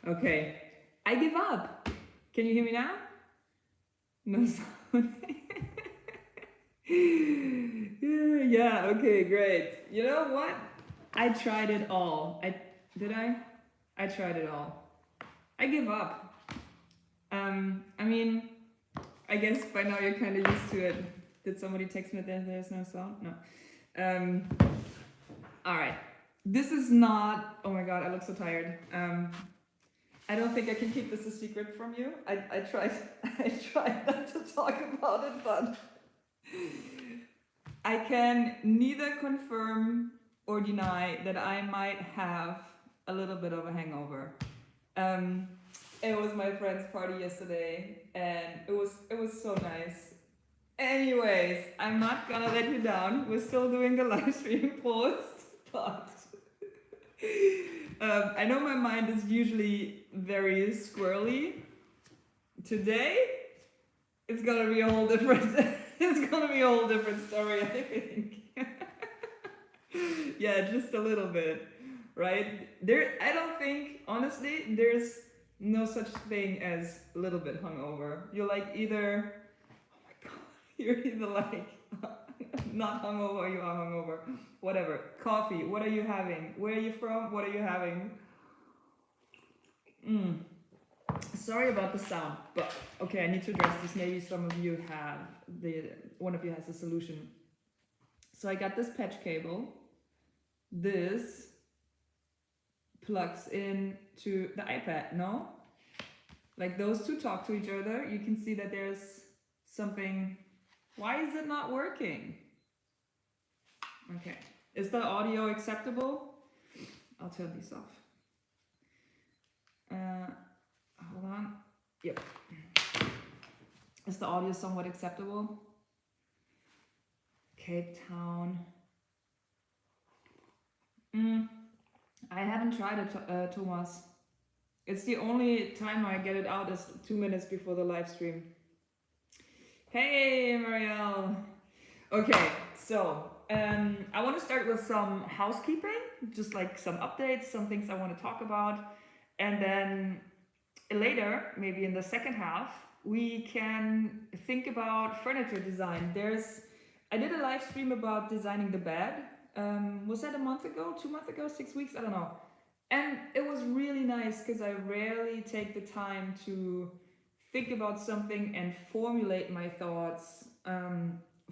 Okay, I give up. Can you hear me now? No sound. Yeah, okay, great. You know what? I tried it all. Did I? I tried it all. I give up. I mean, I guess by now you're kind of used to it. Did somebody text me that there's no sound? No. All right. This is not. Oh my god, I look so tired. I don't think I can keep this a secret from you. I tried. I tried not to talk about it, but I can neither confirm or deny that I might have a little bit of a hangover. It was my friend's party yesterday, and it was so nice. Anyways, I'm not gonna let you down. We're still doing the live stream post, but I know my mind is usually very squirrely. Today, it's gonna be a whole different. It's gonna be a whole different story, I think. Yeah, just a little bit, right? I don't think, honestly, there's no such thing as a little bit hungover. You're like either, oh my god, you're either like not hungover or you are hungover. Whatever. Coffee, what are you having? Where are you from? What are you having? Sorry about the sound, but okay, I need to address this. Maybe some of you have one of you has a solution. So I got this patch cable. This plugs into the iPad, no? Like those two talk to each other. You can see that there's something. Why is it not working? Okay, is the audio acceptable? I'll turn these off. Hold on. Yep. Is the audio somewhat acceptable? Cape Town. I haven't tried it, Thomas. It's the only time I get it out is 2 minutes before the live stream. Hey, Marielle. Okay, so I want to start with some housekeeping, just like some updates, some things I want to talk about. And then later, maybe in the second half, we can think about furniture design. I did a live stream about designing the bed. Was that a month ago, 2 months ago, 6 weeks? I don't know. And it was really nice because I rarely take the time to think about something and formulate my thoughts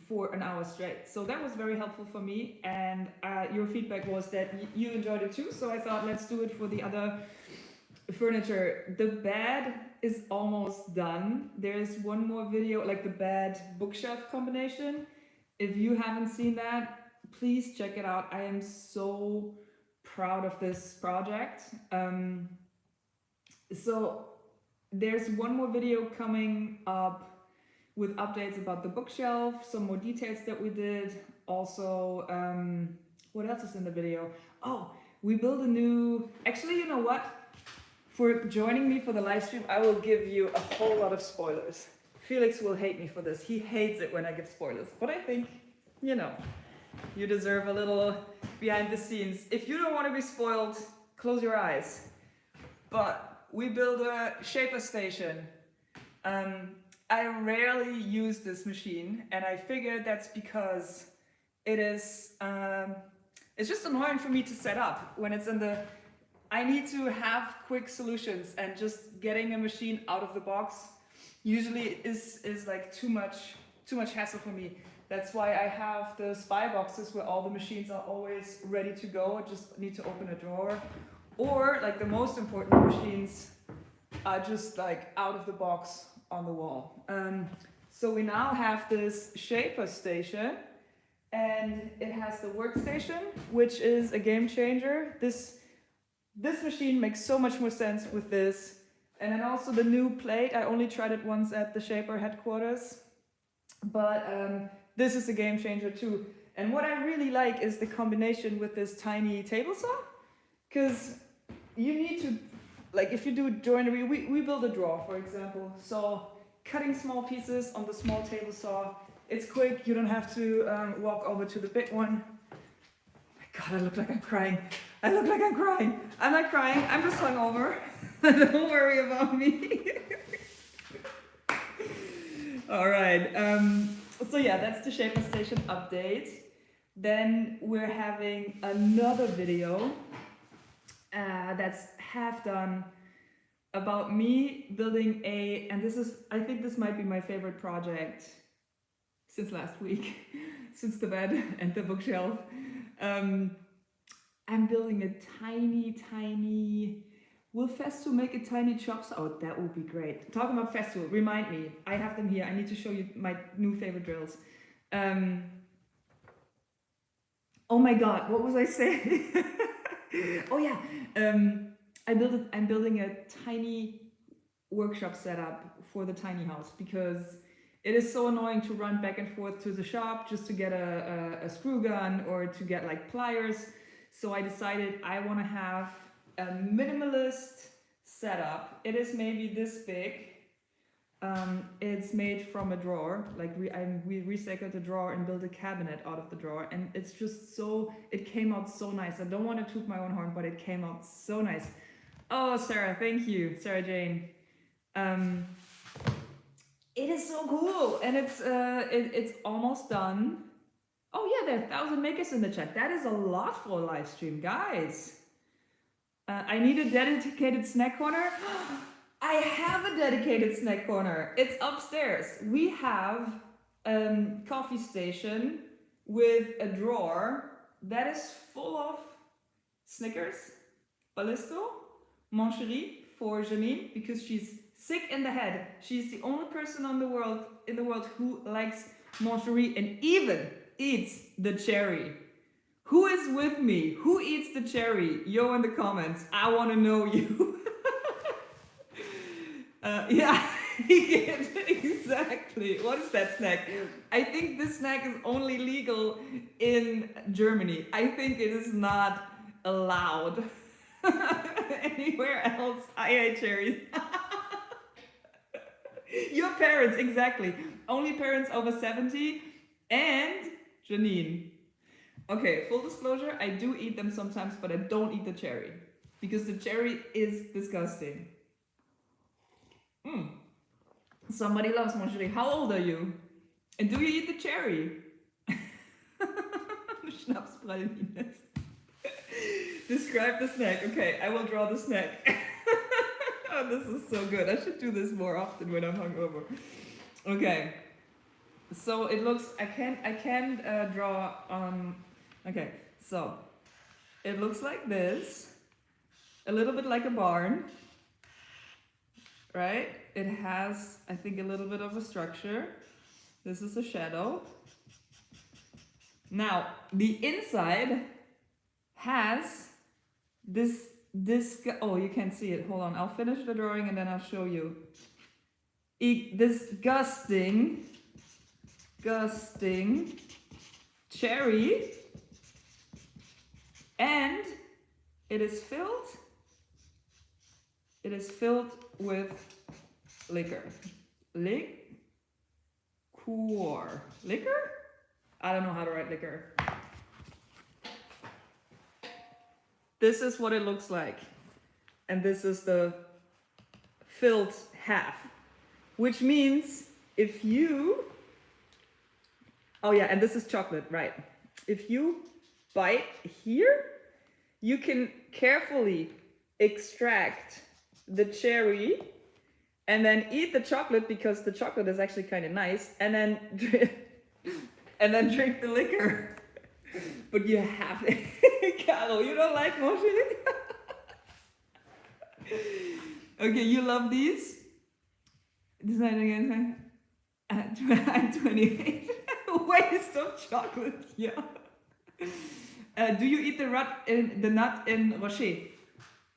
for an hour straight. So that was very helpful for me. And your feedback was that you enjoyed it too. So I thought, let's do it for the other furniture. The bed is almost done. There's one more video, like the bed bookshelf combination. If you haven't seen that, please check it out. I am so proud of this project. So there's one more video coming up with updates about the bookshelf, some more details that we did. Also, what else is in the video? Oh, we built a new, actually, you know what? For joining me for the live stream, I will give you a whole lot of spoilers. Felix will hate me for this. He hates it when I give spoilers. But I think, you know, you deserve a little behind the scenes. If you don't want to be spoiled, close your eyes. But we built a shaper station. I rarely use this machine, and I figured that's because it's just annoying for me to set up when it's in the. I need to have quick solutions, and just getting a machine out of the box usually is like too much hassle for me. That's why I have the spy boxes where all the machines are always ready to go. I just need to open a drawer. Or like the most important machines are just like out of the box on the wall. So we now have this shaper station, and it has the workstation, which is a game changer. This machine makes so much more sense with this. And then also the new plate. I only tried it once at the shaper headquarters, but this is a game changer too. And what I really like is the combination with this tiny table saw, because you need to, like if you do joinery, we build a drawer, for example. So cutting small pieces on the small table saw, it's quick. You don't have to walk over to the big one. Oh my God, I look like I'm crying. I look like I'm crying. I'm not crying. I'm just hungover. Don't worry about me. All right. So yeah, that's the Shaper Station update. Then we're having another video that's half done about me building and this is, I think this might be my favorite project since last week, since the bed and the bookshelf. I'm building a tiny, will Festool make a tiny chop saw? Oh, that would be great. Talking about Festool, remind me, I have them here. I need to show you my new favorite drills. Oh my God, what was I saying? Oh yeah, I'm building a tiny workshop setup for the tiny house because it is so annoying to run back and forth to the shop just to get a screw gun or to get like pliers. So I decided I want to have a minimalist setup. It is maybe this big. It's made from a drawer. Like we recycled the drawer and built a cabinet out of the drawer, and it's just so, it came out so nice. I don't want to toot my own horn, but it came out so nice. Oh, Sarah, thank you, Sarah Jane. It is so cool, and it's almost done. Oh yeah, there are 1,000 makers in the chat. That is a lot for a live stream, guys. I need a dedicated snack corner. I have a dedicated snack corner. It's upstairs. We have a coffee station with a drawer that is full of Snickers, Ballisto, Mancherie for Janine because she's sick in the head. She's the only person in the world who likes Mancherie and even eats the cherry. Who is with me? Who eats the cherry? Yo in the comments. I want to know you. Yeah, exactly. What is that snack? I think this snack is only legal in Germany. I think it is not allowed anywhere else. I hate cherries. Your parents, exactly. Only parents over 70 and Janine. Okay, full disclosure, I do eat them sometimes, but I don't eat the cherry because the cherry is disgusting. Somebody loves Mancherie. How old are you? And do you eat the cherry? Schnapspralines. Describe the snack. Okay, I will draw the snack. Oh, this is so good. I should do this more often when I'm hungover. Okay. So it looks, I can draw okay, so it looks like this, a little bit like a barn, right? It has, I think, a little bit of a structure. This is a shadow. Now, the inside has this, oh, you can't see it. Hold on, I'll finish the drawing and then I'll show you. Disgusting cherry, and it is filled with liquor. Liquor? I don't know how to write liquor. This is what it looks like. And this is the filled half. Which means if you... Oh yeah, and this is chocolate, right. If you bite here, you can carefully extract the cherry and then eat the chocolate because the chocolate is actually kind of nice, and then drink the liquor. But you have it. Carol, you don't like Mancherie? Okay, you love these? Design again. I'm 28. Waste of chocolate, yeah. Do you eat the nut in Rocher?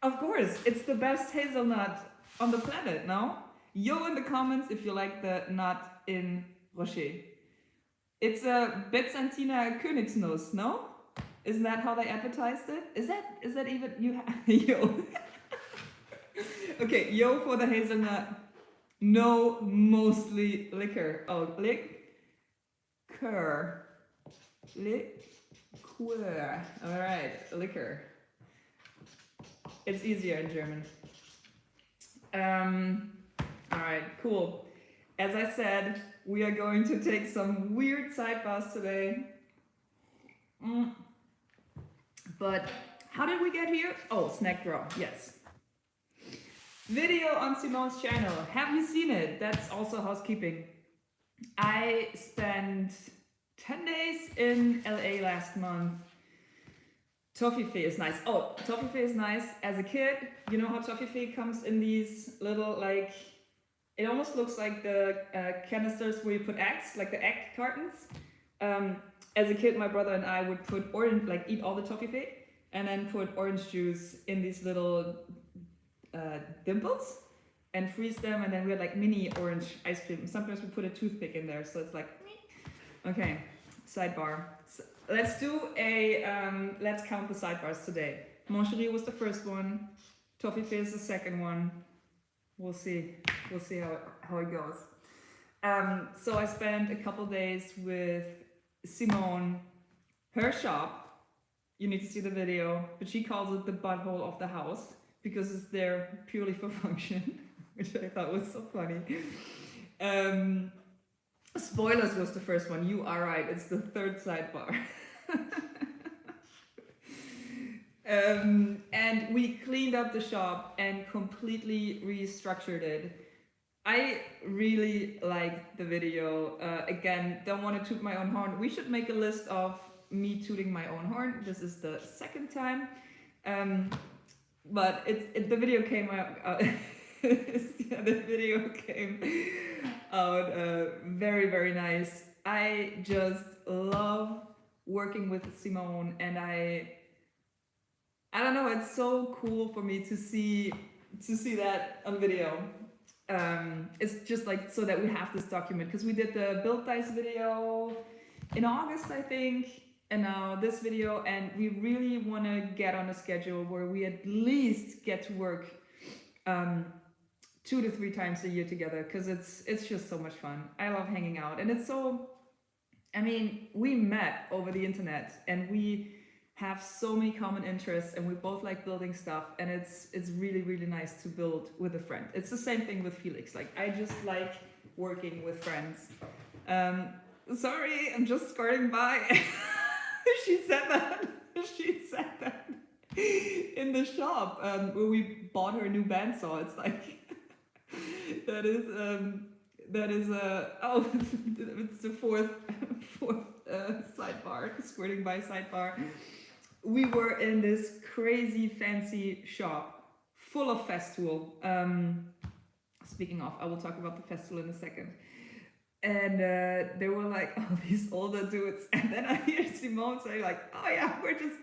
Of course, it's the best hazelnut on the planet, no? Yo in the comments if you like the nut in Rocher. It's a Byzantina Königsnuss, no? Isn't that how they advertised it? Is that even you? Yo. Okay, yo for the hazelnut. No, mostly liquor. Oh, liquor. Cool. All right, liquor. It's easier in German. All right, cool. As I said, we are going to take some weird sidebars today. But how did we get here? Oh, snack draw, yes. Video on Simone's channel. Have you seen it? That's also housekeeping. I spent 10 days in LA last month. Toffifee is nice. Oh, Toffifee is nice. As a kid, you know how Toffifee comes in these little, like, it almost looks like the canisters where you put eggs, like the egg cartons. As a kid, my brother and I would put orange, like eat all the Toffifee, and then put orange juice in these little dimples and freeze them, and then we had like mini orange ice cream. Sometimes we put a toothpick in there, so it's like, okay, sidebar. So let's do a, let's count the sidebars today. Mancherie was the first one, Toffifee is the second one. We'll see how it goes. So I spent a couple days with Simone, her shop. You need to see the video, but she calls it the butthole of the house because it's there purely for function, which I thought was so funny. Spoilers was the first one. You are right. It's the third sidebar. And we cleaned up the shop and completely restructured it. I really liked the video. Again, don't want to toot my own horn. We should make a list of me tooting my own horn. This is the second time. But the video came out. The video came out very, very nice. I just love working with Simone, and I don't know, it's so cool for me to see that on video. It's just like so that we have this document, because we did the build dice video in August, I think, and now this video, and we really want to get on a schedule where we at least get to work 2 to 3 times a year together, because it's just so much fun. I love hanging out, and it's so, I mean, we met over the internet and we have so many common interests, and we both like building stuff, and it's really, really nice to build with a friend. It's the same thing with Felix. Like, I just like working with friends. Sorry, I'm just skirting by. She said that in the shop where we bought her a new bandsaw. It's like that is oh, it's the fourth sidebar, squirting by sidebar. We were in this crazy fancy shop full of festool. Speaking of, I will talk about the festool in a second. And they were like, oh, these older dudes. And then I hear Simone say like, oh yeah, we're just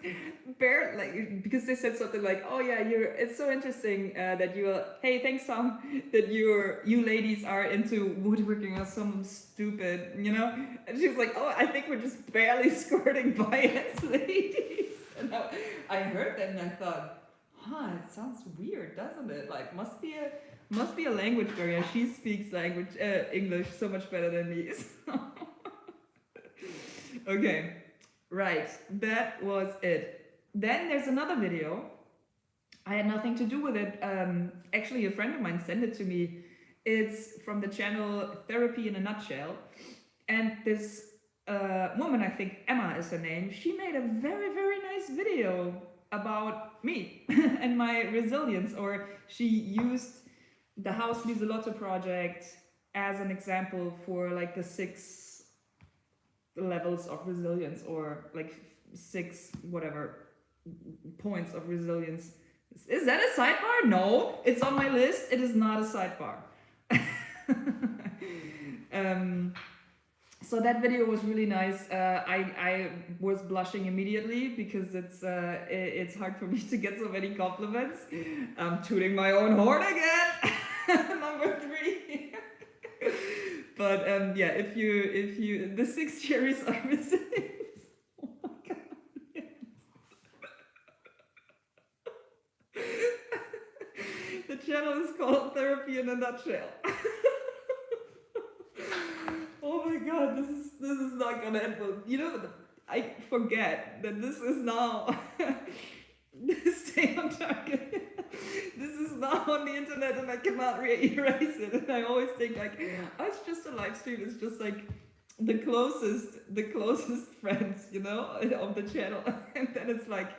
bare, like, because they said something like, oh yeah, it's so interesting that you're, hey, thanks Tom, that you ladies are into woodworking or some stupid, you know? And she was like, oh, I think we're just barely skirting by as ladies. And I heard that and I thought, huh, it sounds weird, doesn't it? Like, must be a language barrier. She speaks English so much better than me. Okay, right, that was it. Then there's another video. I had nothing to do with it. Actually, a friend of mine sent it to me. It's from the channel Therapy in a Nutshell. And this woman, I think Emma is her name, she made a very, very nice video about me and my resilience, or she used the House Lieselotto project as an example for like the 6 levels of resilience, or like 6 whatever points of resilience. Is that a sidebar? No, it's on my list. It is not a sidebar. So that video was really nice. I was blushing immediately because it's hard for me to get so many compliments. I'm tooting my own horn again. Number 3. But yeah, if you the 6 cherries are resilience. Oh my god. Yes. The channel is called Therapy in a Nutshell. Oh my god, this is not gonna end well. You know, I forget that this is now stay on target. This is now on the internet and I cannot erase it. And I always think like, oh, it's just a live stream. It's just like the closest friends, you know, of the channel. And then it's like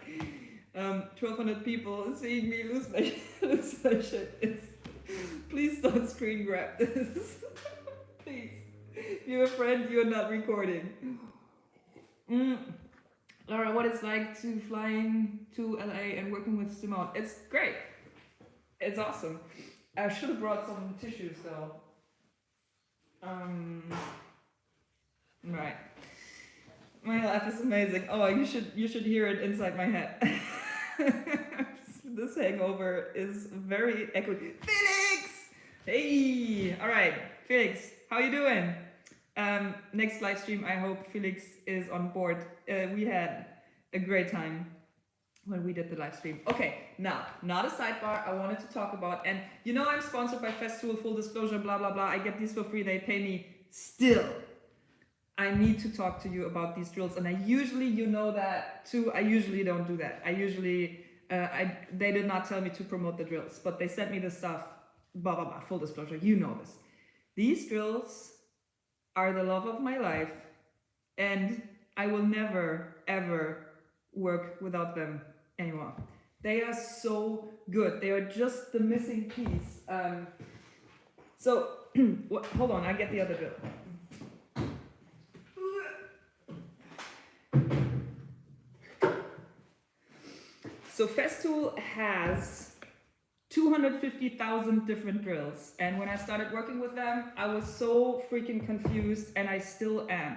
1,200 people seeing me lose my shit. It's, please don't screen grab this. Please. If you're a friend, you're not recording. Laura, what it's like to flying to LA and working with Simone? It's great. It's awesome. I should have brought some tissues though. Right. My laugh is amazing. Oh, you should hear it inside my head. This hangover is very echoey. Felix! Hey! Alright, Felix, how you doing? Next live stream, I hope Felix is on board. We had a great time when we did the live stream. Okay, now, not a sidebar, I wanted to talk about, and you know I'm sponsored by Festool, full disclosure, blah, blah, blah. I get these for free, they pay me. Still, I need to talk to you about these drills, and I usually, you know that too, I usually don't do that. I usually, they did not tell me to promote the drills, but they sent me the stuff, blah, blah, blah, full disclosure, you know this. These drills are the love of my life, and I will never, ever work without them anymore. They are so good. They are just the missing piece. Hold on, I get the other drill. So Festool has 250,000 different drills, and when I started working with them, I was so freaking confused, and I still am.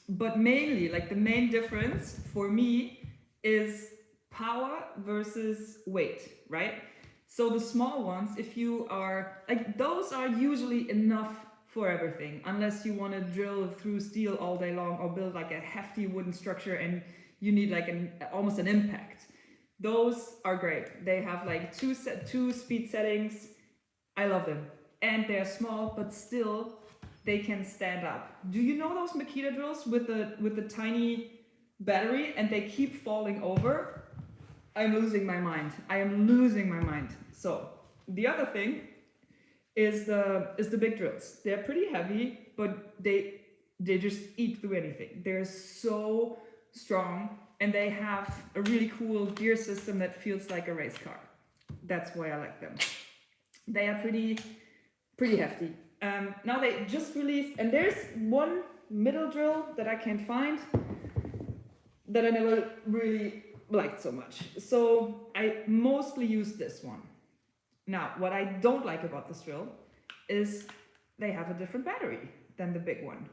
But mainly, like the main difference for me is power versus weight, right? So the small ones, if you are, like those are usually enough for everything, unless you want to drill through steel all day long or build like a hefty wooden structure and you need like almost an impact. Those are great. They have like two speed settings. I love them. And they're small, but still they can stand up. Do you know those Makita drills with the tiny battery and they keep falling over? I'm losing my mind. I am losing my mind. So the other thing is the big drills. They're pretty heavy, but they just eat through anything. They're so strong, and they have a really cool gear system that feels like a race car. That's why I like them. They are pretty hefty. Now they just released, and there's one middle drill that I can't find that I never really liked so much. So I mostly use this one. Now, what I don't like about this drill is they have a different battery than the big one.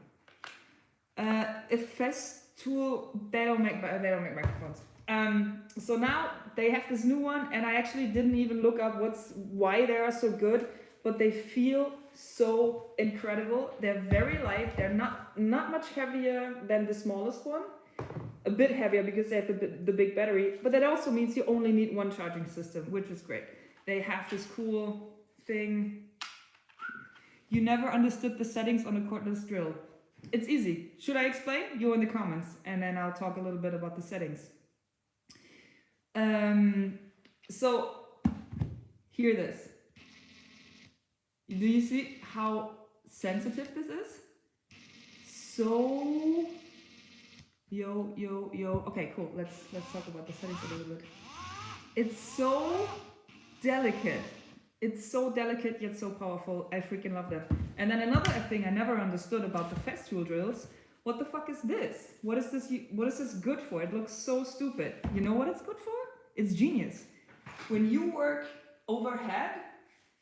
If Festool, they don't make microphones. So now they have this new one, and I actually didn't even look up why they are so good, but they feel so incredible. They're very light. They're not much heavier than the smallest one. A bit heavier because they have the big battery, but that also means you only need one charging system, which is great. They have this cool thing. You never understood the settings on a cordless drill. It's easy. Should I explain? You're in the comments, and then I'll talk a little bit about the settings. So, hear this. Do you see how sensitive this is? So, yo. Okay, cool. Let's talk about the settings a little bit. It's so delicate. It's so delicate yet so powerful. I freaking love that. And then another thing I never understood about the Festool drills. What the fuck is this? What is this? What is this good for? It looks so stupid. You know what it's good for? It's genius. When you work overhead,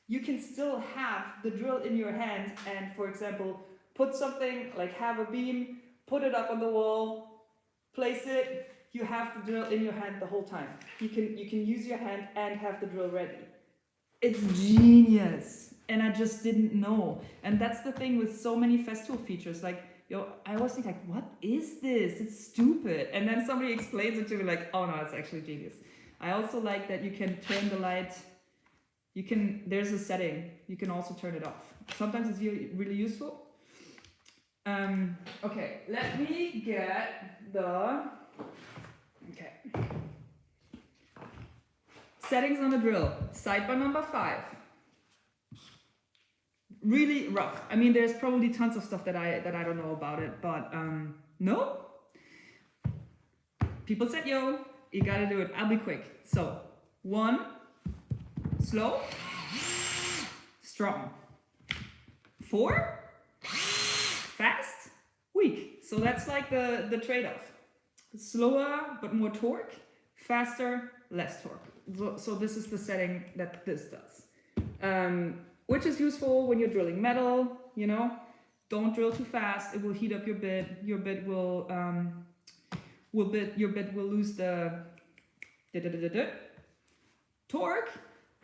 you can still have the drill in your hand and, for example, put something like have a beam, put it up on the wall, place it. You have the drill in your hand the whole time. You can use your hand and have the drill ready. It's genius, and I just didn't know. And that's the thing with so many Festool features. Like, I always think like, what is this? It's stupid. And then somebody explains it to me like, oh no, it's actually genius. I also like that you can turn the light. There's a setting. You can also turn it off. Sometimes it's really useful. Okay, let me get the, okay. Settings on the drill, sidebar number 5. Really rough. I mean, there's probably tons of stuff that I don't know about it, but no. People said, yo, you gotta do it. I'll be quick. So, 1, slow, strong. 4, fast, weak. So that's like the trade-off. Slower but more torque, faster, less torque. So this is the setting that this does. Which is useful when you're drilling metal, you know. Don't drill too fast, it will heat up your bit. Your bit will lose the torque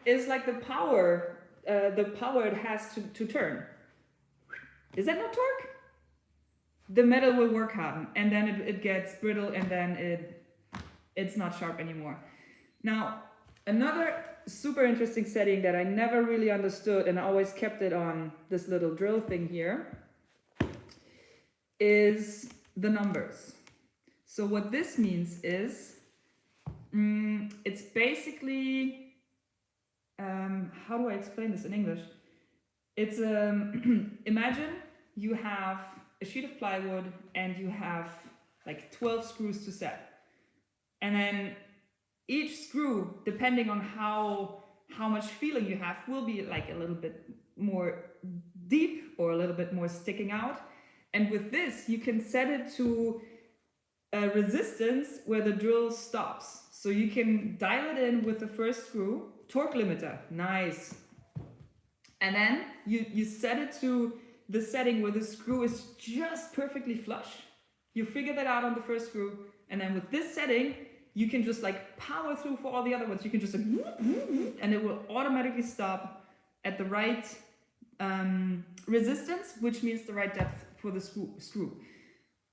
is like the power it has to turn. Is that not torque? The metal will work hard and then it gets brittle and then it's not sharp anymore. Now, another super interesting setting that I never really understood and I always kept it on this little drill thing here is the numbers. So what this means is, it's basically, how do I explain this in English? It's, imagine you have a sheet of plywood and you have like 12 screws to set. And then each screw, depending on how much feeling you have, will be like a little bit more deep or a little bit more sticking out. And with this, you can set it to a resistance where the drill stops. So you can dial it in with the first screw, torque limiter, nice. And then you set it to the setting where the screw is just perfectly flush. You figure that out on the first screw. And then with this setting, you can just like power through for all the other ones. You can just like, and it will automatically stop at the right resistance, which means the right depth for the screw.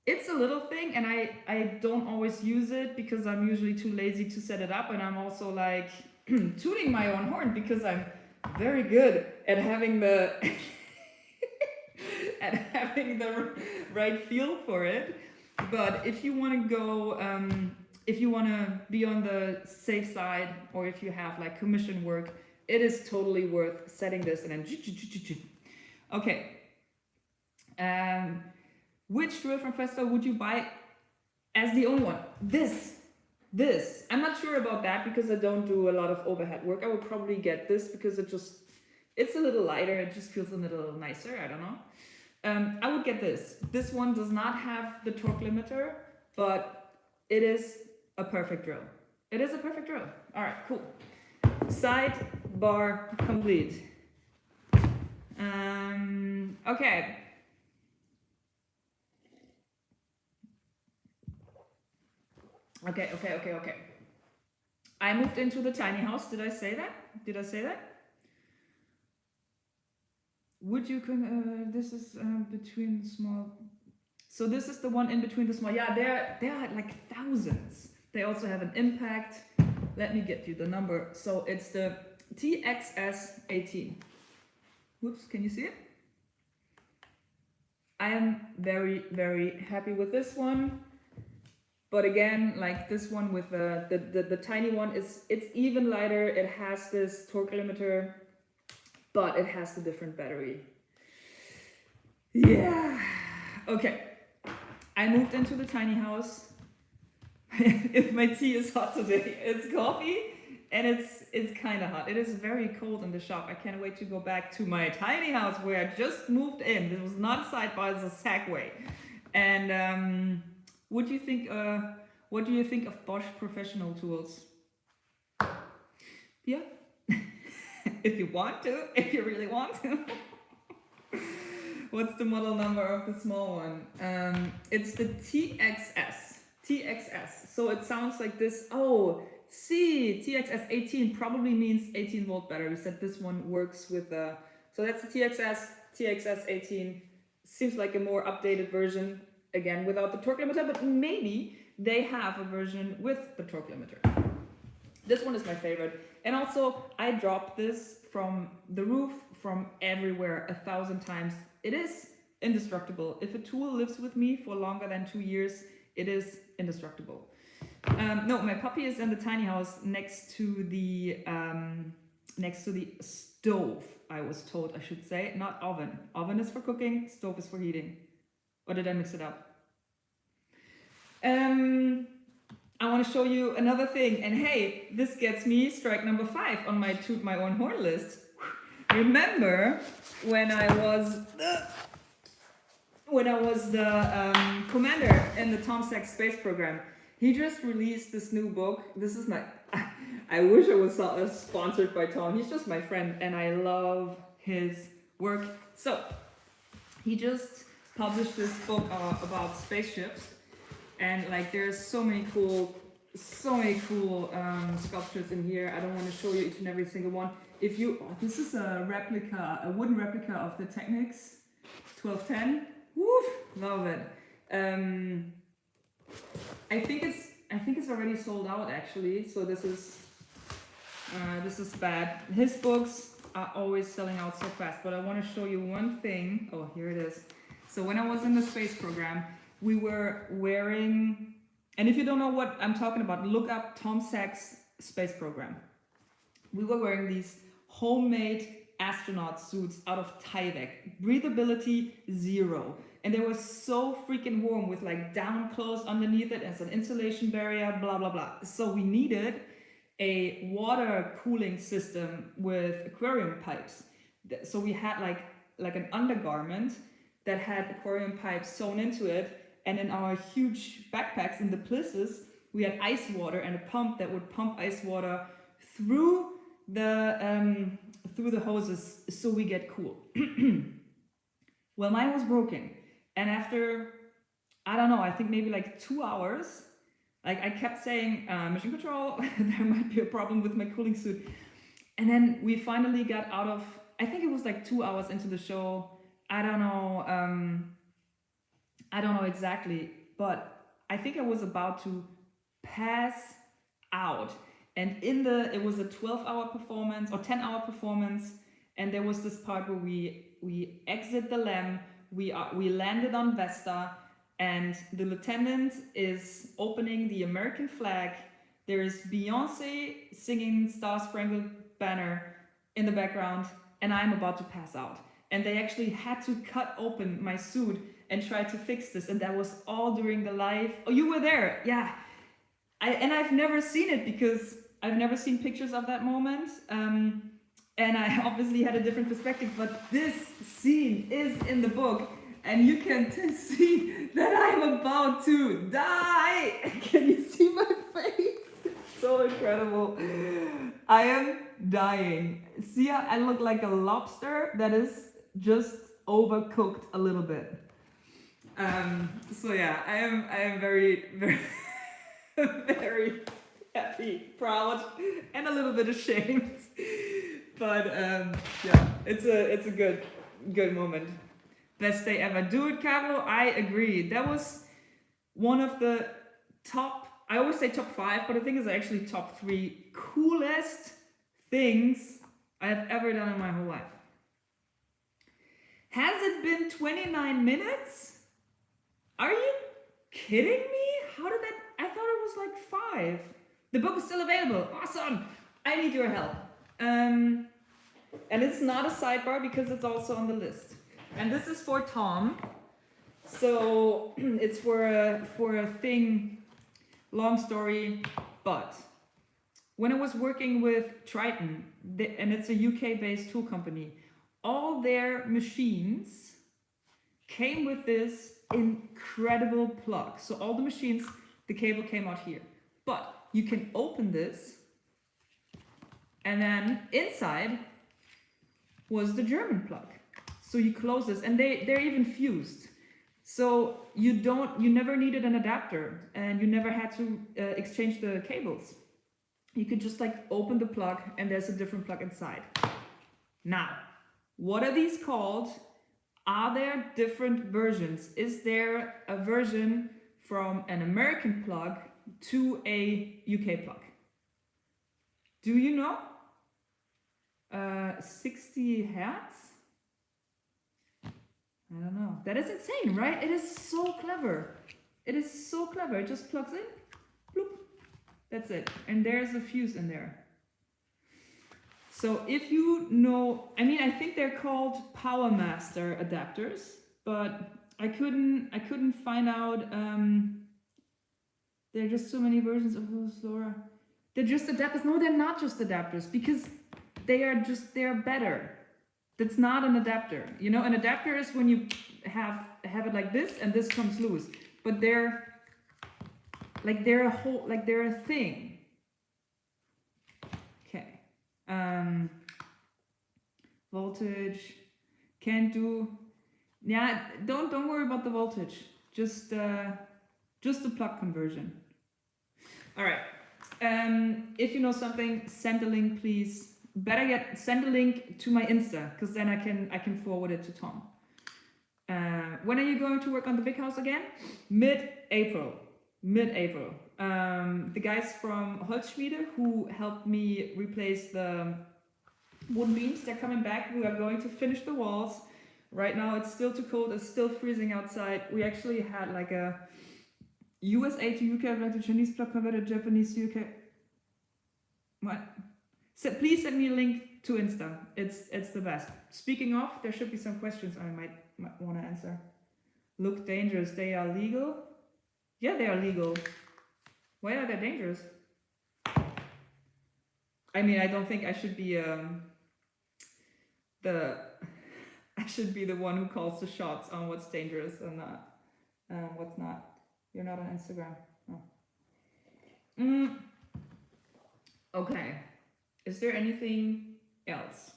It's a little thing and I don't always use it because I'm usually too lazy to set it up, and I'm also like tooting my own horn because I'm very good at having the right feel for it. But if you want to go, if you want to be on the safe side, or if you have like commission work, it is totally worth setting this and then okay. Which drill from Festo would you buy as the only one? This. I'm not sure about that because I don't do a lot of overhead work. I would probably get this because it's a little lighter. It just feels a little nicer. I don't know. I would get this. This one does not have the torque limiter, but it is a perfect drill. It is a perfect drill. All right, cool. Sidebar complete. Okay. Okay. I moved into the tiny house. Did I say that? Would you this is between small. So this is the one in between the small. Yeah, there are like thousands. They also have an impact. Let me get you the number. So it's the TXS 18. Whoops, can you see it? I am very, very happy with this one. But again, like this one with the tiny one, it's even lighter. It has this torque limiter, but it has the different battery. Yeah. Okay. I moved into the tiny house. If my tea is hot today, it's coffee, and it's kind of hot. It is very cold in the shop. I can't wait to go back to my tiny house where I just moved in. This was not a sidebar, it's a Segway. And what do you think of Bosch professional tools? Yeah. If you really want to. What's the model number of the small one? It's the TXS. So it sounds like this. Oh, see, TXS 18 probably means 18-volt battery. Said this one works with so that's the TXS 18. Seems like a more updated version. Again, without the torque limiter, but maybe they have a version with the torque limiter. This one is my favorite. And also, I dropped this from the roof, from everywhere, 1,000 times. It is indestructible. If a tool lives with me for longer than 2 years, it is indestructible. No, my puppy is in the tiny house next to the stove, I was told I should say, not oven. Oven is for cooking, stove is for heating. Or did I mix it up? I want to show you another thing, and hey, this gets me strike number 5 on my toot my own horn list. Remember when I was the commander in the Tom Sachs space program? He just released this new book. This is I wish I was sponsored by Tom. He's just my friend, and I love his work. So he just published this book about spaceships. And like, there's so many cool sculptures in here. I don't want to show you each and every single one. This is a wooden replica of the Technics 1210. Woof, love it. I think it's already sold out actually. So this is bad. His books are always selling out so fast. But I want to show you one thing. Oh, here it is. So when I was in the space program, we were wearing, and if you don't know what I'm talking about, look up Tom Sachs space program. We were wearing these homemade astronaut suits out of Tyvek. Breathability 0. And they were so freaking warm with like down clothes underneath it as an insulation barrier, blah, blah, blah. So we needed a water cooling system with aquarium pipes. So we had like an undergarment that had aquarium pipes sewn into it. And in our huge backpacks in the plisses, we had ice water and a pump that would pump ice water through the hoses so we get cool. Well, mine was broken. And after, I don't know, I think maybe like 2 hours, like I kept saying, mission control, there might be a problem with my cooling suit. And then we finally got out of, I think it was like 2 hours into the show. I don't know exactly, but I think I was about to pass out. And it was a 12-hour performance or 10-hour performance. And there was this part where we exit the LEM, we landed on Vesta, and the lieutenant is opening the American flag. There is Beyonce singing Star Spangled Banner in the background, and I'm about to pass out. And they actually had to cut open my suit and try to fix this, and that was all during the live. Oh, you were there, yeah. I've never seen it because I've never seen pictures of that moment, and I obviously had a different perspective. But this scene is in the book, and you can see that I'm about to die. Can you see my face? It's so incredible. I am dying. See how I look like a lobster that is just overcooked a little bit. So yeah, I am very, very, very happy, proud, and a little bit ashamed. But yeah, it's a good moment. Best day ever. Do it, Carlo. I agree. That was one of the top, I always say top 5, but I think it's actually top 3 coolest things I have ever done in my whole life. Has it been 29 minutes? Are you kidding me? How did that? I thought it was like 5. The book is still available. Awesome. I need your help. And it's not a sidebar because it's also on the list. And this is for Tom. So it's for a thing, long story, but when I was working with Triton, and it's a UK-based tool company, all their machines came with this incredible plug. So all the machines, the cable came out here. But you can open this, and then inside was the German plug. So you close this, and they're even fused. So you never needed an adapter, and you never had to exchange the cables. You could just like open the plug, and there's a different plug inside. Now, what are these called? Are there different versions? Is there a version from an American plug to a UK plug? Do you know? 60 hertz? I don't know. That is insane, right? It is so clever. It is so clever. It just plugs in. Bloop. That's it. And there's a fuse in there. So if you know, I mean, I think they're called Power Master adapters, but I couldn't find out. There are just so many versions of Laura. They're just adapters. No, they're not just adapters because they are better. That's not an adapter. You know, an adapter is when you have it like this and this comes loose. But they're a thing. Okay. Voltage can't do. Yeah, don't worry about the voltage. Just the plug conversion. All right. If you know something, send a link, please. Better yet, send a link to my Insta, because then I can forward it to Tom. When are you going to work on the big house again? Mid-April. The guys from Holzschmiede who helped me replace the wooden beams, they're coming back. We are going to finish the walls. Right now it's still too cold, it's still freezing outside. We actually had like a USA to UK, like the Chinese plug converter, Japanese to UK. What? So please send me a link to Insta. It's the best. Speaking of, there should be some questions I might want to answer. Look dangerous. They are legal? Yeah, they are legal. Why are they dangerous? I mean, I don't think I should be I should be the one who calls the shots on what's dangerous and not what's not. You're not on Instagram. Oh. Okay. Is there anything else?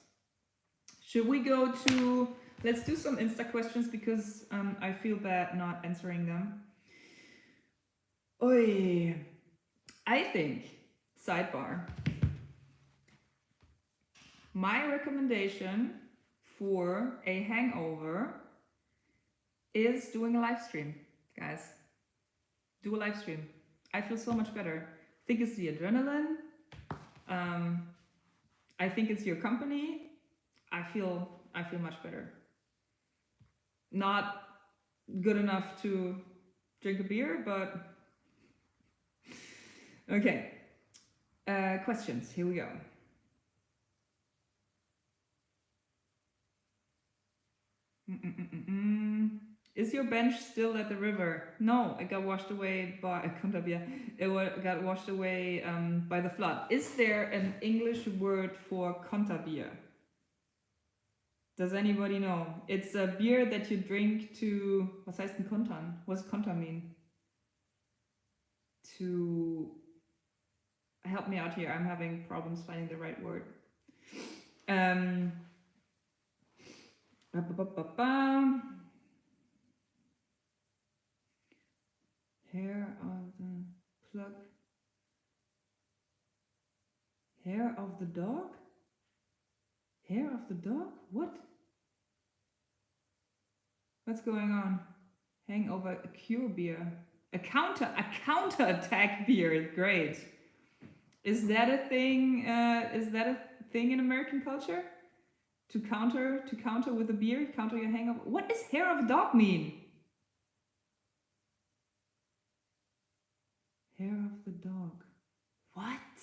Should we go to... Let's do some Insta questions because I feel bad not answering them. Oi. I think, sidebar, my recommendation for a hangover is doing a live stream, guys. Do a live stream. I feel so much better. I think it's the adrenaline. I think it's your company. I feel much better. Not good enough to drink a beer, but okay. Questions. Here we go. Is your bench still at the river? No, it got washed away by It got washed away by the flood. Is there an English word for Konterbier? Does anybody know? It's a beer that you drink to... Was heißt denn Kontern? What does Konter mean? To... Help me out here. I'm having problems finding the right word. Hair of the plug. Hair of the dog? Hair of the dog? What? What's going on? Hangover, a cure beer. A counter-attack beer. Great. Is that a thing? Is that a thing in American culture? To counter with a beer, counter your hangover. What does hair of a dog mean? Hair of the dog. What?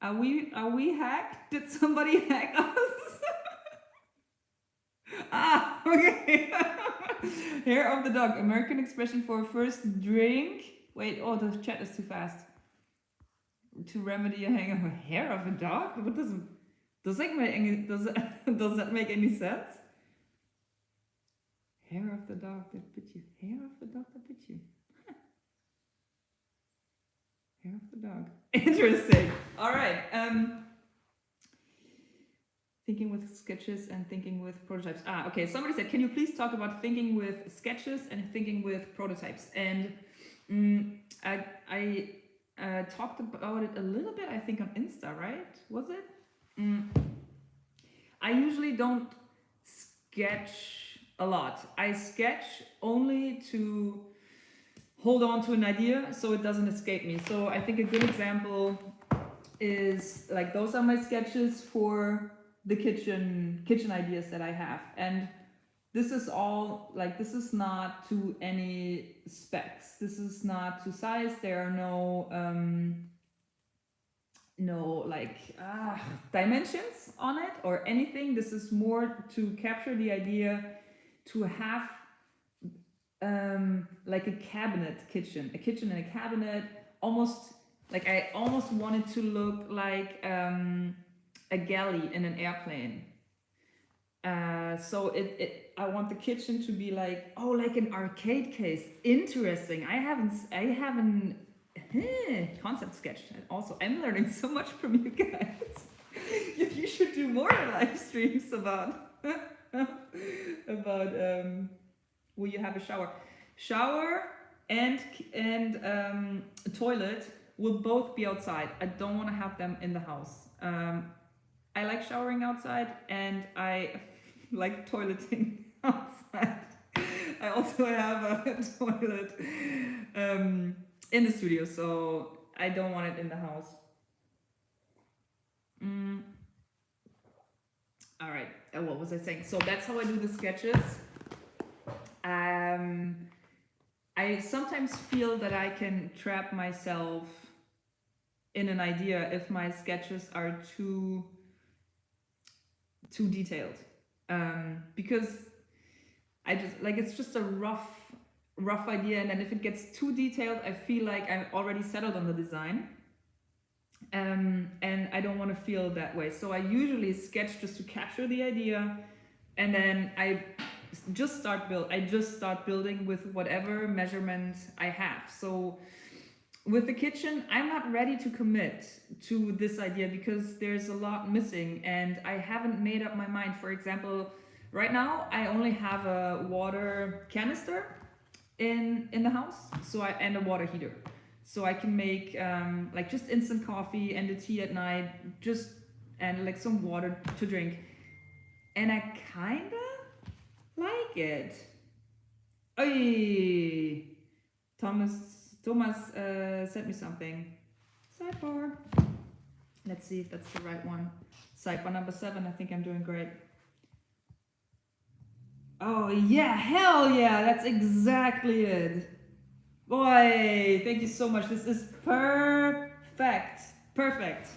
Are we hacked? Did somebody hack us? Ah, okay. Hair of the dog. American expression for a first drink. Wait, oh, the chat is too fast. To remedy a hangover. Hair of a dog? What does that make any sense? Hair of the dog that bit you. Hair of the dog that bit you. Hair of the dog. Interesting. All right. Thinking with sketches and thinking with prototypes. Ah, okay. Somebody said, can you please talk about thinking with sketches and thinking with prototypes? And I talked about it a little bit, I think, on Insta, right? Was it? I usually don't sketch a lot. I sketch only to hold on to an idea so it doesn't escape me. So I think a good example is like those are my sketches for the kitchen ideas that I have. And this is all like, this is not to any specs. This is not to size. There are no like dimensions on it or anything. This is more to capture the idea to have like a cabinet kitchen, a kitchen and a cabinet, almost like I almost wanted to look like a galley in an airplane. So I want the kitchen to be like, oh, like an arcade case. Interesting. I haven't concept sketched. Also, I'm learning so much from you guys. You should do more live streams about about will you have a shower and toilet will both be outside. I don't want to have them in the house. I like showering outside and I like toileting outside. I also have a toilet in the studio, so I don't want it in the house. All right, what was I saying? So that's how I do the sketches. I sometimes feel that I can trap myself in an idea if my sketches are too detailed, because I just like, it's just a rough idea, and then if it gets too detailed, I feel like I'm already settled on the design, and I don't want to feel that way. So I usually sketch just to capture the idea, and then I just start building with whatever measurement I have. So with the kitchen, I'm not ready to commit to this idea because there's a lot missing and I haven't made up my mind. For example, right now I only have a water canister in the house, and a water heater, so I can make like just instant coffee and a tea at night, and like some water to drink, and I kinda like it. Oy! Thomas sent me something. Sidebar. Let's see if that's the right one. Sidebar number 7. I think I'm doing great. Oh yeah, hell yeah, that's exactly it. Boy, thank you so much. This is perfect. Perfect.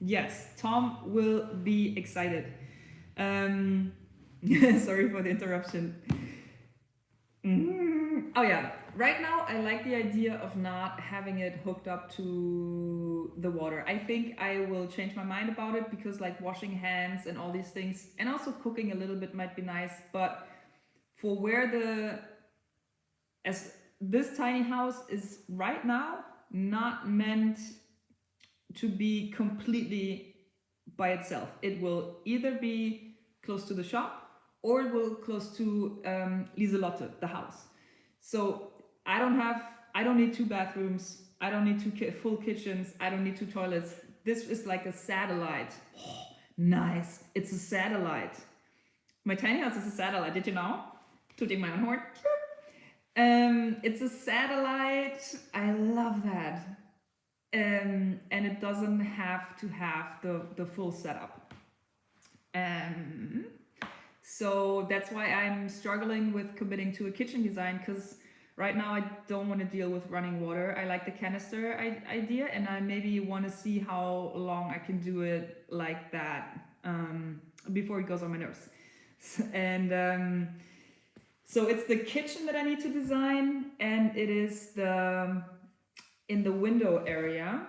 Yes, Tom will be excited. Sorry for the interruption. Oh yeah, right now I like the idea of not having it hooked up to the water. I think I will change my mind about it because like washing hands and all these things, and also cooking a little bit might be nice, but for as this tiny house is right now not meant to be completely by itself. It will either be close to the shop or it will close to Lieselotte, the house. So I don't need 2 bathrooms. I don't need 2 full kitchens. I don't need 2 toilets. This is like a satellite. Oh, nice. It's a satellite. My tiny house is a satellite. Did you know? Tooting my own horn. It's a satellite. I love that. And it doesn't have to have the full setup. So that's why I'm struggling with committing to a kitchen design, because right now I don't want to deal with running water. I like the canister idea, and I maybe want to see how long I can do it like that before it goes on my nerves. And so it's the kitchen that I need to design, and it is in the window area.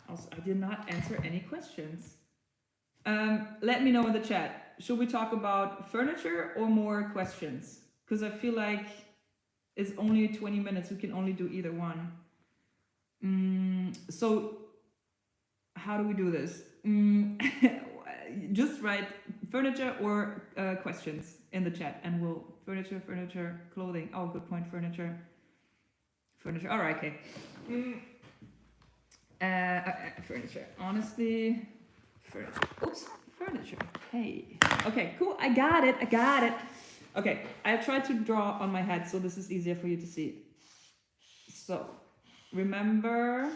Also, I did not answer any questions. Let me know in the chat. Should we talk about furniture or more questions? Because I feel like it's only 20 minutes. We can only do either one. So how do we do this? Just write furniture or questions in the chat, and we'll furniture, clothing. Oh, good point. Furniture. All right. Okay. Furniture. Honestly, furniture. Oops. Furniture. Hey. Okay, cool. I got it. Okay, I tried to draw on my head so this is easier for you to see. So, remember,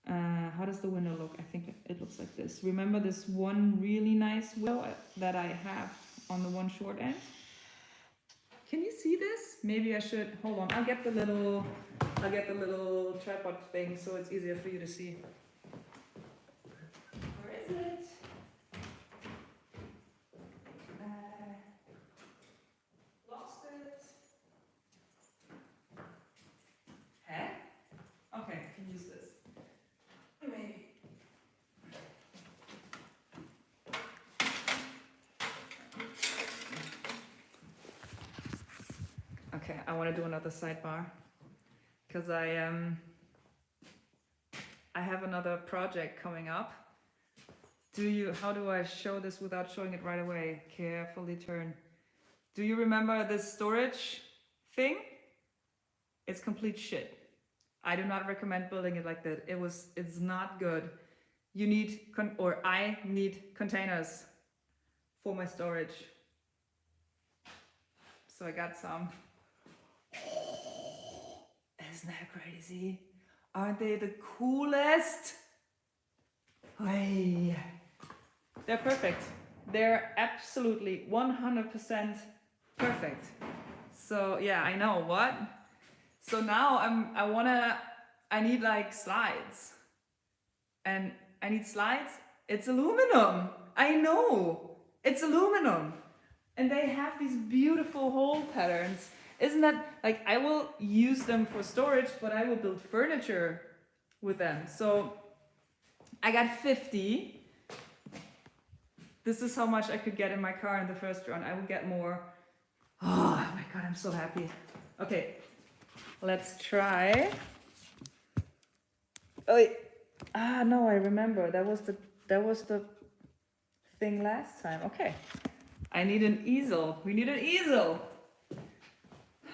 how does the window look? I think it looks like this. Remember this one really nice window that I have on the one short end. Can you see this? Maybe I should, hold on, I'll get the little tripod thing so it's easier for you to see. Where is it? Lost it. Huh? Okay, I can use this. Maybe. Okay, I want to do another sidebar because I have another project coming up. How do I show this without showing it right away? Carefully turn. Do you remember this storage thing? It's complete shit. I do not recommend building it like that. It's not good. You need, I need containers for my storage. So I got some. Isn't that crazy? Aren't they the coolest? Hey. They're perfect. They're absolutely 100% perfect. So yeah, I know what. So now I need like slides. And I need slides. It's aluminum. I know. It's aluminum. And they have these beautiful hole patterns. Isn't that, like, I will use them for storage, but I will build furniture with them. So I got 50. This is how much I could get in my car in the first run. I will get more. Oh my God, I'm so happy. Okay, let's try. Oh, no, I remember. That was the thing last time. Okay, I need an easel. We need an easel.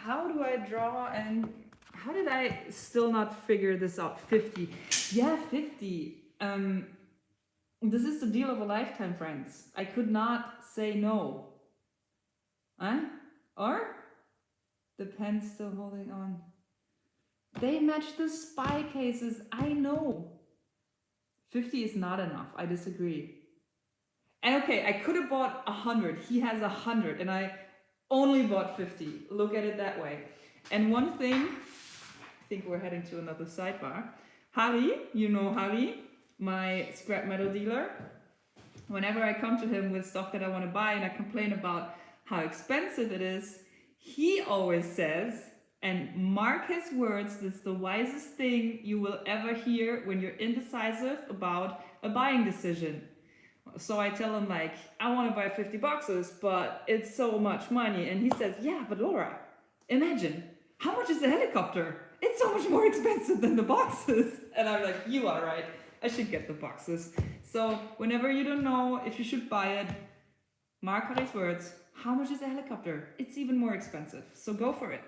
How do I draw and how did I still not figure this out? 50. Yeah, 50. This is the deal of a lifetime, friends. I could not say no. Huh? Or? The pen's still holding on. They match the spy cases. I know. 50 is not enough. I disagree. And okay, I could have bought 100. He has 100 and I only bought 50. Look at it that way. And one thing, I think we're heading to another sidebar. Harry, you know Harry, my scrap metal dealer. Whenever I come to him with stuff that I want to buy and I complain about how expensive it is, he always says, and mark his words, this is the wisest thing you will ever hear when you're indecisive about a buying decision. So I tell him like, I want to buy 50 boxes, but it's so much money. And he says, yeah, but Laura, imagine, how much is a helicopter? It's so much more expensive than the boxes. And I'm like, you are right. I should get the boxes. So whenever you don't know if you should buy it, mark Harry's words. How much is a helicopter? It's even more expensive. So go for it.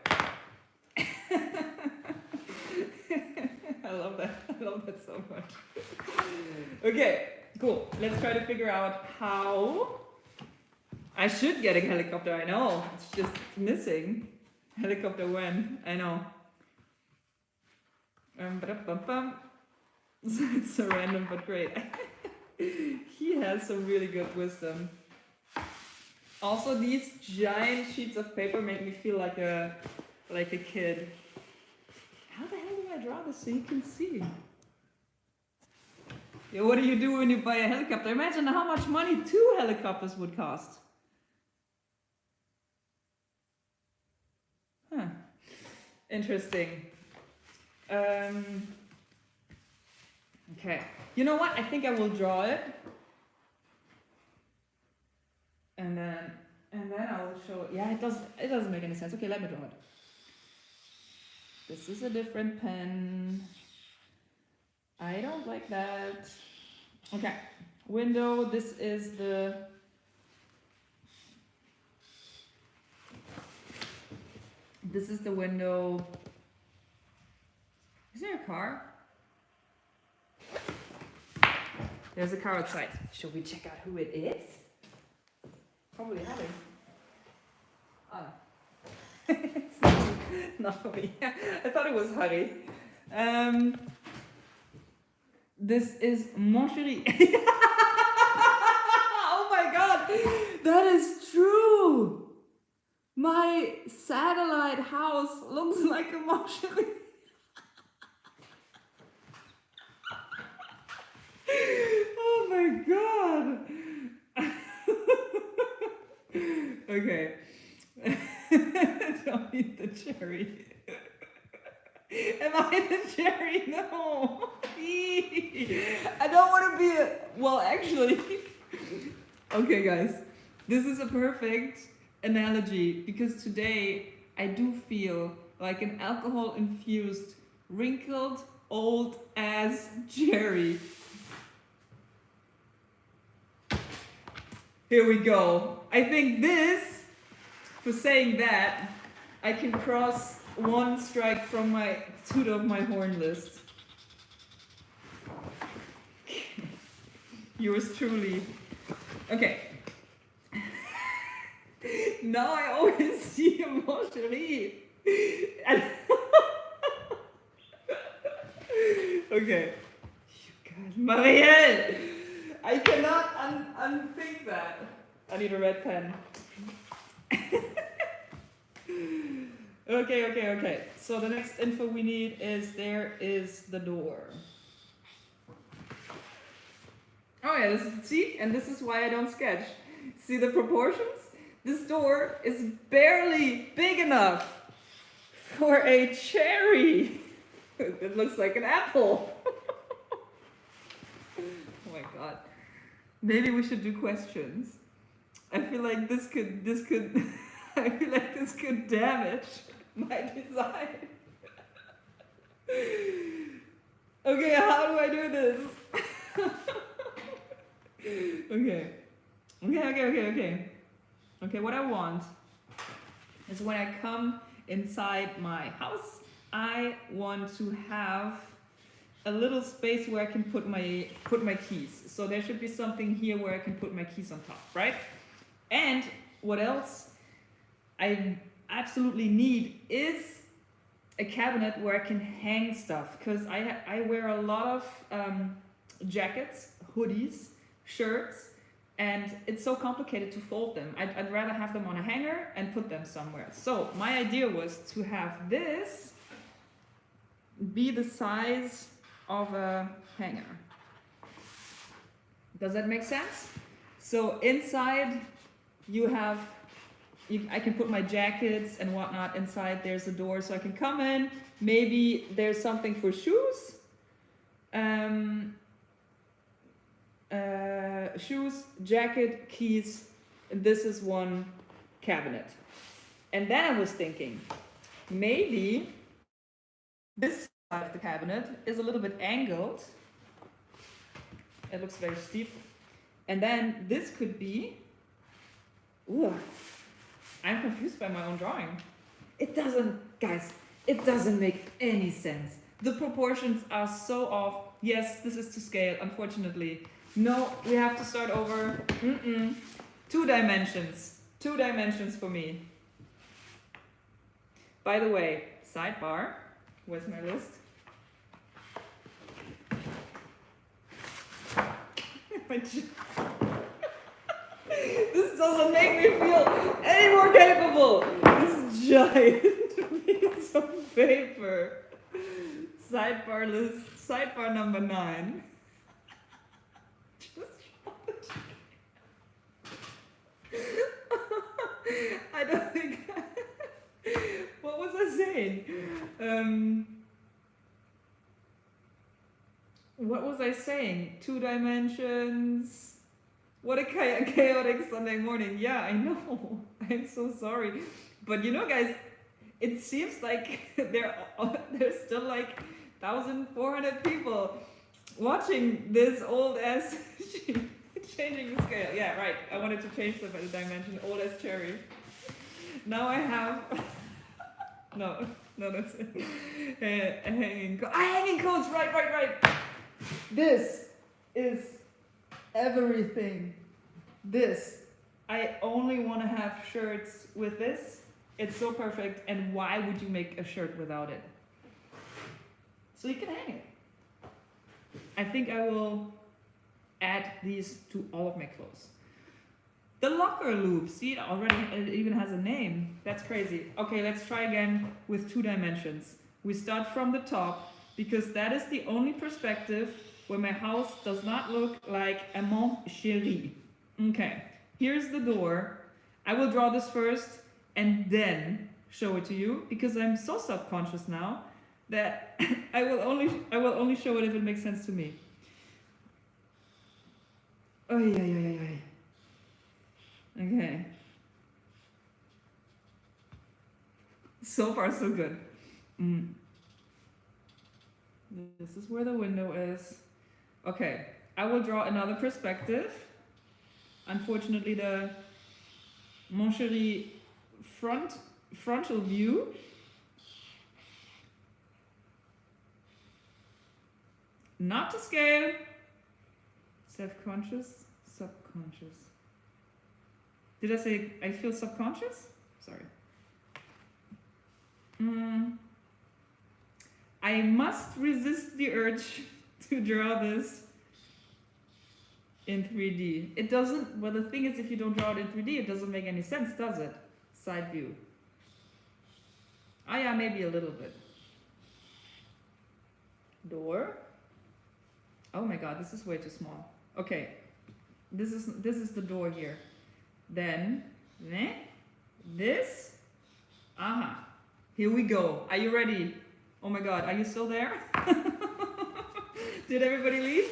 I love that. I love that so much. Okay. Cool. Let's try to figure out how I should get a helicopter. I know. It's just missing. Helicopter when? I know. It's so random but great. He has some really good wisdom. Also, these giant sheets of paper make me feel like a kid. How the hell do I draw this so you can see? Yeah, what do you do when you buy a helicopter? Imagine how much money 2 helicopters would cost. Huh. Interesting. Okay. You know what? I think I will draw it. And then I will show it. Yeah, it doesn't make any sense. Okay, let me draw it. This is a different pen. I don't like that. Okay, window, this is the... This is the window. Is there a car? There's a car outside. Should we check out who it is? Probably Harry. Oh. It's not for me. I thought it was Harry. This is Mon Chéri. Oh my God! That is true. My satellite house looks like a marshmallow. Oh my god. Okay. Don't eat the cherry. Am I the cherry? No. I don't want to be a... Well, actually... Okay, guys. This is a perfect analogy because today I do feel like an alcohol-infused, wrinkled, old-ass cherry. Here we go. I think this, for saying that, I can cross one strike from my toot of my horn list. Yours truly. Okay. Now I always see a mon chéri. Okay. You guys, Marielle! I cannot unthink that. I need a red pen. Okay. So the next info we need is there is the door. Oh yeah, see? And this is why I don't sketch. See the proportions? This door is barely big enough for a cherry. It looks like an apple. Oh my god. Maybe we should do questions. I feel like this could I feel like this could damage my design. Okay, how do I do this? Okay, what I want is when I come inside my house, I want to have a little space where I can put my keys. So there should be something here where I can put my keys on top, right? And what else I absolutely need is a cabinet where I can hang stuff, because I wear a lot of jackets, hoodies, shirts, and it's so complicated to fold them. I'd rather have them on a hanger and put them somewhere. So my idea was to have this be the size of a hanger. Does that make sense? So inside I can put my jackets and whatnot inside. There's a door so I can come in. Maybe there's something for shoes. Shoes, jacket, keys. This is one cabinet. And then I was thinking, maybe this side of the cabinet is a little bit angled. It looks very steep. And then this could be... Ooh, I'm confused by my own drawing. It doesn't make any sense. The proportions are so off. Yes, this is to scale, unfortunately. No, we have to start over. 2 dimensions. 2 dimensions for me. By the way, sidebar. Where's my list? This doesn't make me feel any more capable. This giant piece of paper. Sidebar list. Sidebar number 9. I don't think... What was I saying? What was I saying? 2 dimensions. What a chaotic Sunday morning. Yeah, I know. I'm so sorry. But you know, guys, it seems like there's still like 1,400 people watching this old ass changing the scale. Yeah, right. I wanted to change the dimension. Old as cherry. Now I have... No, that's it. Hanging coats. Right. This is everything. This. I only want to have shirts with this. It's so perfect. And why would you make a shirt without it? So you can hang it. I think I will add these to all of my clothes. The locker loop. See, it even has a name. That's crazy. Okay, let's try again with 2 dimensions. We start from the top because that is the only perspective where my house does not look like a mon chéri. Okay, here's the door. I will draw this first and then show it to you because I'm so self-conscious now that I will only show it if it makes sense to me. Oh yeah. Okay. So far, so good. This is where the window is. Okay, I will draw another perspective. Unfortunately, the mon chéri frontal view. Not to scale. Self-conscious, subconscious. Did I say I feel subconscious? Sorry. I must resist the urge to draw this in 3D. It doesn't, well, the thing is, if you don't draw it in 3D, it doesn't make any sense, does it? Side view. Ah, yeah, maybe a little bit. Door. Oh my god, this is way too small. Okay, this is the door here. Then, this. Aha. Here we go. Are you ready? Oh my god, are you still there? Did everybody leave?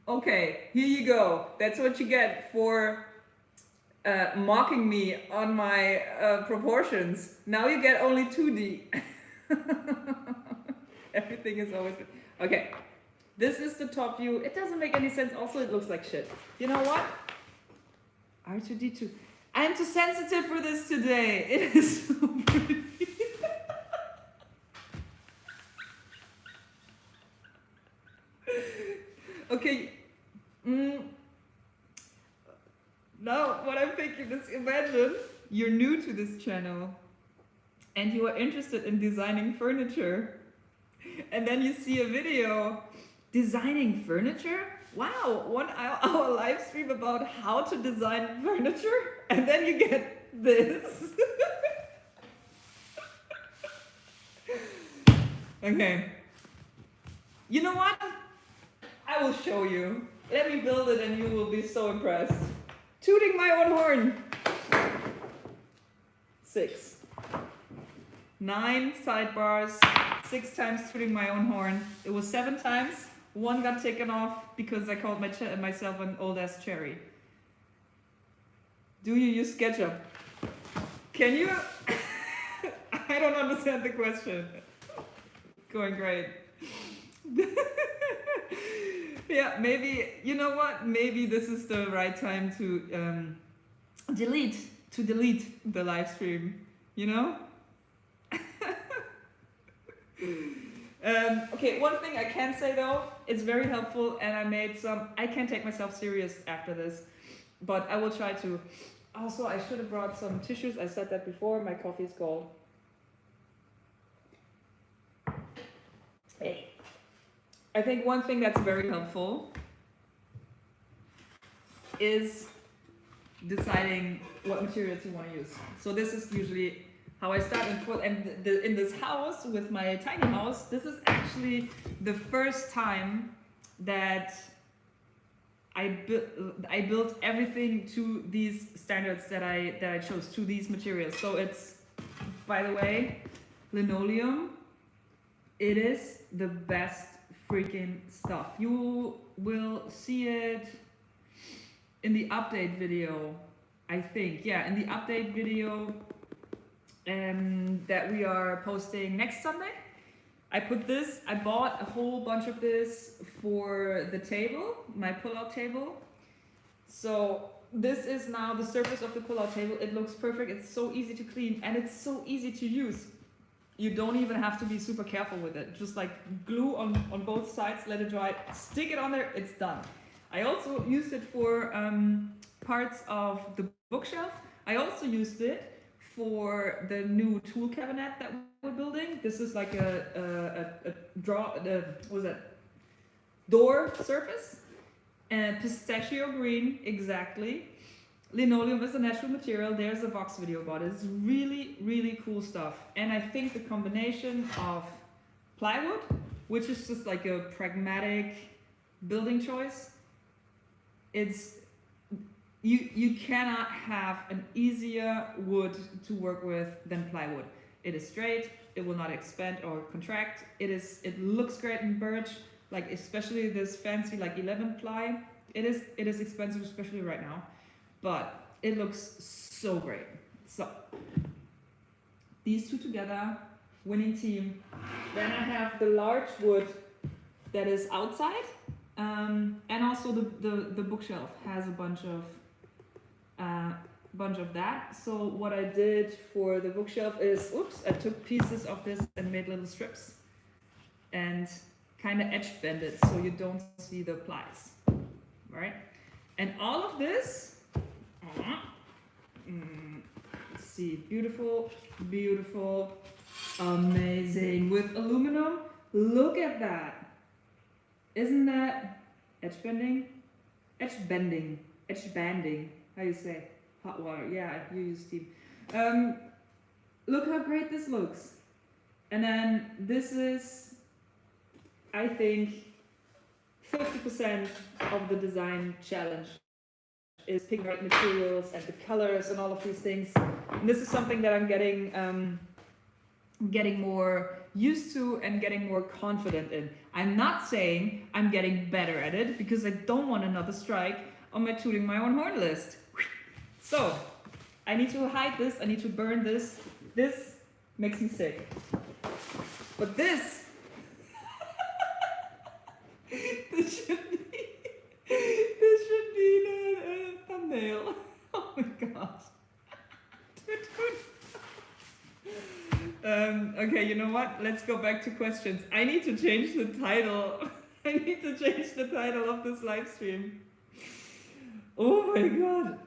Okay, here you go. That's what you get for mocking me on my proportions. Now you get only 2D. Everything is always good. Okay, this is the top view. It doesn't make any sense. Also, it looks like shit. You know what? R2D2. I'm too sensitive for this today. It is so pretty. Okay. Now, what I'm thinking is, imagine you're new to this channel and you are interested in designing furniture, and then you see a video designing furniture. Wow, 1 hour live stream about how to design furniture, and then you get this. Okay. You know what? I will show you. Let me build it and you will be so impressed. Tooting my own horn. 6. 9 sidebars, 6 times tooting my own horn. It was 7 times. 1 got taken off because I called myself an old ass cherry. Do you use SketchUp? Can you? I don't understand the question. Going great. Yeah, maybe, you know what? Maybe this is the right time to delete the live stream, you know? Okay, one thing I can say though, it's very helpful, and I made some, I can't take myself serious after this, but I will try to. Also, I should have brought some tissues. I said that before. My coffee's cold. Hey. I think one thing that's very helpful is deciding what materials you want to use. So this is usually how I start. In this house, with my tiny house, this is actually the first time that I built everything to these standards that I chose, to these materials. So it's, by the way, linoleum. It is the best freaking stuff. You will see it in the update video, I think. Yeah, in the update video that we are posting next Sunday. I bought a whole bunch of this for the table, my pull-out table. So this is now the surface of the pull-out table. It looks perfect. It's so easy to clean and it's so easy to use. You don't even have to be super careful with it. Just like glue on both sides, let it dry, stick it on there, it's done. I also used it for parts of the bookshelf. I also used it for the new tool cabinet that we're building. This is like a door surface. Pistachio green, exactly. Linoleum is a natural material. There's a Vox video about it. It's really, really cool stuff. And I think the combination of plywood, which is just like a pragmatic building choice, it's you cannot have an easier wood to work with than plywood. It is straight, it will not expand or contract. It looks great in birch, like especially this fancy like 11 ply. It is expensive, especially right now, but it looks so great. So these two together, winning team. Then I have the large wood that is outside, and also the bookshelf has a bunch of that. So what I did for the bookshelf is, I took pieces of this and made little strips and kind of edge bend it so you don't see the plies, right? And all of this, let's see, beautiful, beautiful, amazing with aluminum. Look at that. Isn't that edge bending? Edge banding. How you say? Hot water. Yeah, you use steam. Look how great this looks. And then this is, I think, 50% of the design challenge is picking right materials and the colors and all of these things. And this is something that I'm getting more used to and getting more confident in. I'm not saying I'm getting better at it because I don't want another strike on my tooting my own horn list. So I need to hide this, I need to burn this. This makes me sick. But this, this should be the thumbnail. Oh my gosh. Okay, you know what? Let's go back to questions. I need to change the title. I need to change the title of this live stream. Oh my god.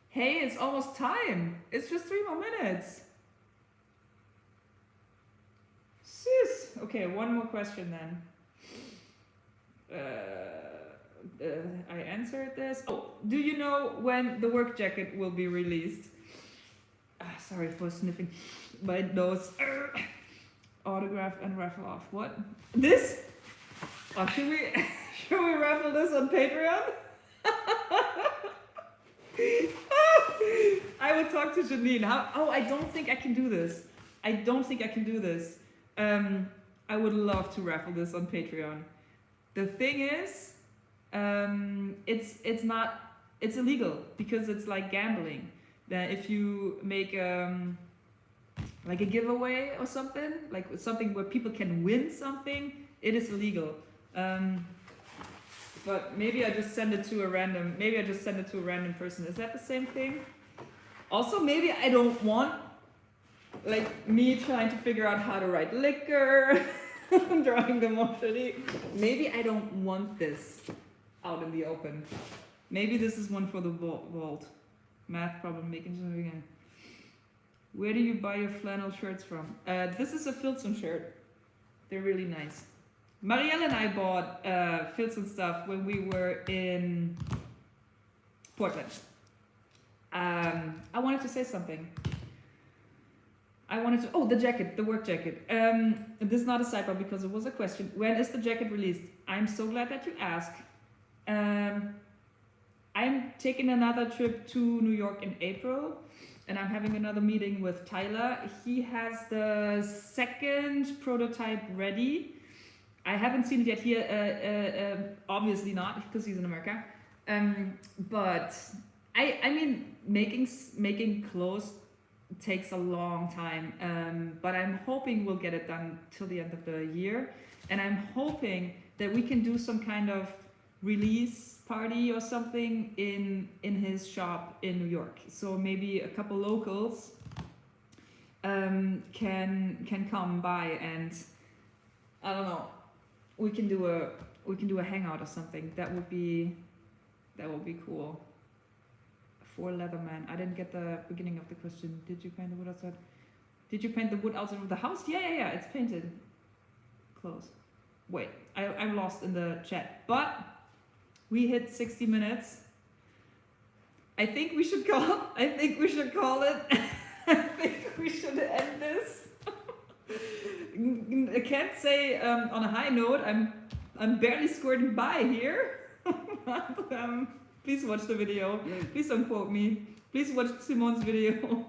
Hey, it's almost time. It's just 3 more minutes. Sis. Okay, one more question then. I answered this. Oh, do you know when the work jacket will be released? Sorry for sniffing my nose. Autograph and raffle off. What? This? Oh, should we raffle this on Patreon? I will talk to Janine. I don't think I can do this. I would love to raffle this on Patreon. The thing is, it's illegal because it's like gambling. That if you make like a giveaway or something, like something where people can win something, it is illegal. But maybe I just send it to a random person. Is that the same thing? Also, maybe I don't want like me trying to figure out how to write liquor, drawing the motion. Maybe I don't want this out in the open. Maybe this is one for the vault. Math problem, making something again. Where do you buy your flannel shirts from? This is a Filson shirt. They're really nice. Marielle and I bought Filson stuff when we were in Portland. I wanted to say something. The jacket, the work jacket. This is not a sidebar because it was a question. When is the jacket released? I'm so glad that you asked. I'm taking another trip to New York in April, and I'm having another meeting with Tyler. He has the second prototype ready. I haven't seen it yet here, obviously not, because he's in America. But I mean, making clothes takes a long time. But I'm hoping we'll get it done till the end of the year, and I'm hoping that we can do some kind of release party or something in his shop in New York. So maybe a couple locals can come by, and I don't know, we can do a hangout or something. That would be cool. For Leatherman. I didn't get the beginning of the question. Did you paint the wood outside? Did you paint the wood outside of the house? Yeah, it's painted. Close. Wait, I'm lost in the chat. But We hit 60 minutes. I think we should call it. I think we should end this. I can't say on a high note. I'm barely squirting by here. But, please watch the video. Please don't quote me. Please watch Simone's video.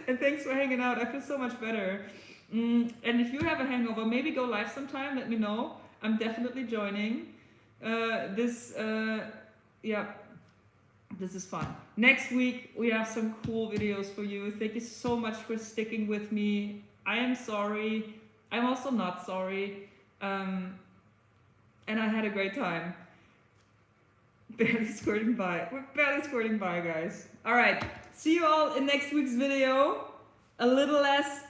And thanks for hanging out. I feel so much better. And if you have a hangover, maybe go live sometime. Let me know. I'm definitely joining. This is fun. Next week, we have some cool videos for you. Thank you so much for sticking with me. I am sorry. I'm also not sorry. And I had a great time. Barely squirting by. We're barely squirting by, guys. All right. See you all in next week's video. A little less,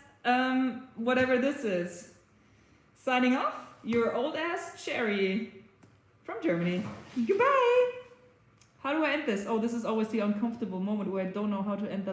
whatever this is. Signing off, your old ass Cherry from Germany. Goodbye. How do I end this? Oh, this is always the uncomfortable moment where I don't know how to end that.